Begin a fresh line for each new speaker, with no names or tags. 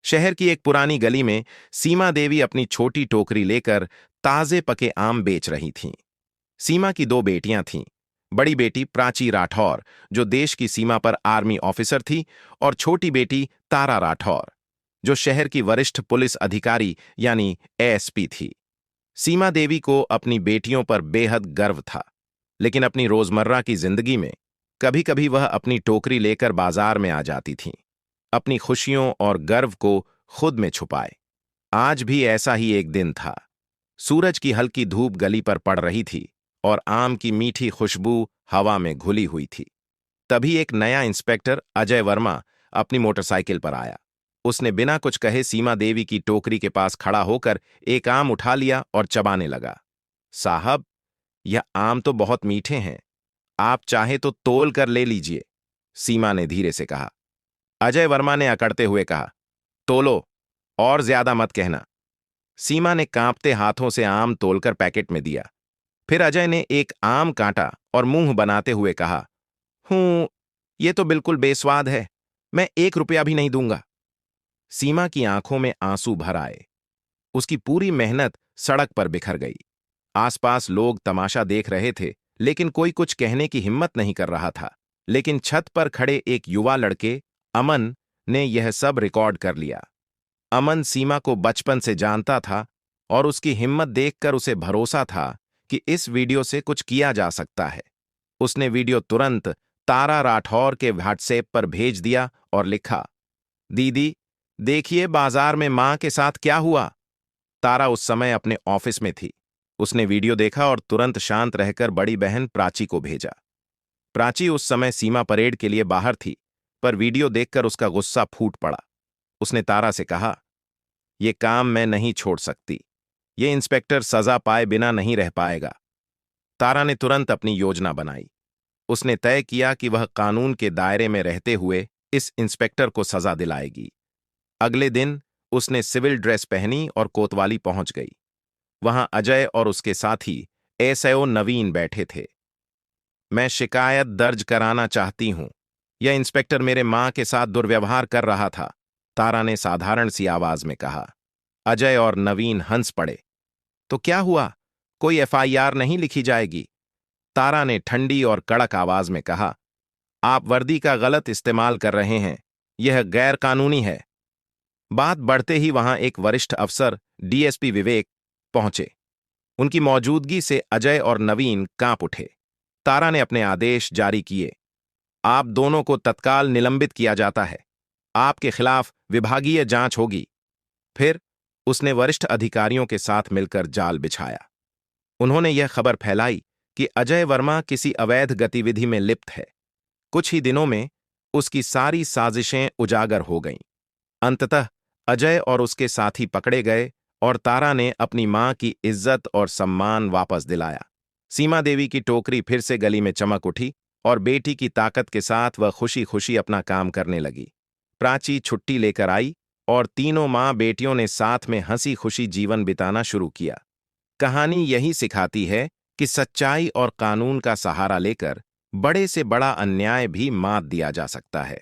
शहर की एक पुरानी गली में सीमा देवी अपनी छोटी टोकरी लेकर ताजे पके आम बेच रही थीं। सीमा की दो बेटियां थीं। बड़ी बेटी प्राची राठौर, जो देश की सीमा पर आर्मी ऑफिसर थी, और छोटी बेटी तारा राठौर, जो शहर की वरिष्ठ पुलिस अधिकारी यानी एएसपी थी। सीमा देवी को अपनी बेटियों पर बेहद गर्व था, लेकिन अपनी रोजमर्रा की जिंदगी में कभी कभी वह अपनी टोकरी लेकर बाजार में आ जाती थीं, अपनी खुशियों और गर्व को खुद में छुपाए। आज भी ऐसा ही एक दिन था। सूरज की हल्की धूप गली पर पड़ रही थी और आम की मीठी खुशबू हवा में घुली हुई थी। तभी एक नया इंस्पेक्टर अजय वर्मा अपनी मोटरसाइकिल पर आया। उसने बिना कुछ कहे सीमा देवी की टोकरी के पास खड़ा होकर एक आम उठा लिया और चबाने लगा। साहब, यह आम तो बहुत मीठे हैं, आप चाहे तो तोल कर ले लीजिए, सीमा ने धीरे से कहा। अजय वर्मा ने अकड़ते हुए कहा, तोलो, और ज्यादा मत कहना। सीमा ने कांपते हाथों से आम तोलकर पैकेट में दिया। फिर अजय ने एक आम काटा और मुंह बनाते हुए कहा, ये तो बिल्कुल बेस्वाद है, मैं 1 रुपया भी नहीं दूंगा। सीमा की आंखों में आंसू भर आए। उसकी पूरी मेहनत सड़क पर बिखर गई। आसपास लोग तमाशा देख रहे थे, लेकिन कोई कुछ कहने की हिम्मत नहीं कर रहा था। लेकिन छत पर खड़े एक युवा लड़के, अमन, ने यह सब रिकॉर्ड कर लिया। अमन सीमा को बचपन से जानता था और उसकी हिम्मत देखकर उसे भरोसा था कि इस वीडियो से कुछ किया जा सकता है। उसने वीडियो तुरंत तारा राठौर के व्हाट्सएप पर भेज दिया और लिखा, दीदी, देखिए बाजार में मां के साथ क्या हुआ। तारा उस समय अपने ऑफिस में थी। उसने वीडियो देखा और तुरंत शांत रहकर बड़ी बहन प्राची को भेजा। प्राची उस समय सीमा परेड के लिए बाहर थी, पर वीडियो देखकर उसका गुस्सा फूट पड़ा। उसने तारा से कहा, यह काम मैं नहीं छोड़ सकती, ये इंस्पेक्टर सजा पाए बिना नहीं रह पाएगा। तारा ने तुरंत अपनी योजना बनाई। उसने तय किया कि वह कानून के दायरे में रहते हुए इस इंस्पेक्टर को सजा दिलाएगी। अगले दिन उसने सिविल ड्रेस पहनी और कोतवाली पहुंच गई। वहां अजय और उसके साथी एसओ नवीन बैठे थे। मैं शिकायत दर्ज कराना चाहती हूं, यह इंस्पेक्टर मेरे मां के साथ दुर्व्यवहार कर रहा था, तारा ने साधारण सी आवाज में कहा। अजय और नवीन हंस पड़े। तो क्या हुआ, कोई एफआईआर नहीं लिखी जाएगी? तारा ने ठंडी और कड़क आवाज में कहा, आप वर्दी का गलत इस्तेमाल कर रहे हैं, यह गैर कानूनी है। बात बढ़ते ही वहां एक वरिष्ठ अफसर डीएसपी विवेक पहुंचे। उनकी मौजूदगी से अजय और नवीन कांप उठे। तारा ने अपने आदेश जारी किए, आप दोनों को तत्काल निलंबित किया जाता है, आपके खिलाफ विभागीय जांच होगी। फिर उसने वरिष्ठ अधिकारियों के साथ मिलकर जाल बिछाया। उन्होंने यह खबर फैलाई कि अजय वर्मा किसी अवैध गतिविधि में लिप्त है। कुछ ही दिनों में उसकी सारी साजिशें उजागर हो गईं। अंततः अजय और उसके साथी पकड़े गए और तारा ने अपनी मां की इज्जत और सम्मान वापस दिलाया। सीमा देवी की टोकरी फिर से गली में चमक उठी और बेटी की ताकत के साथ वह खुशी खुशी अपना काम करने लगी। प्राची छुट्टी लेकर आई और तीनों मां बेटियों ने साथ में हंसी खुशी जीवन बिताना शुरू किया। कहानी यही सिखाती है कि सच्चाई और कानून का सहारा लेकर बड़े से बड़ा अन्याय भी मात दिया जा सकता है।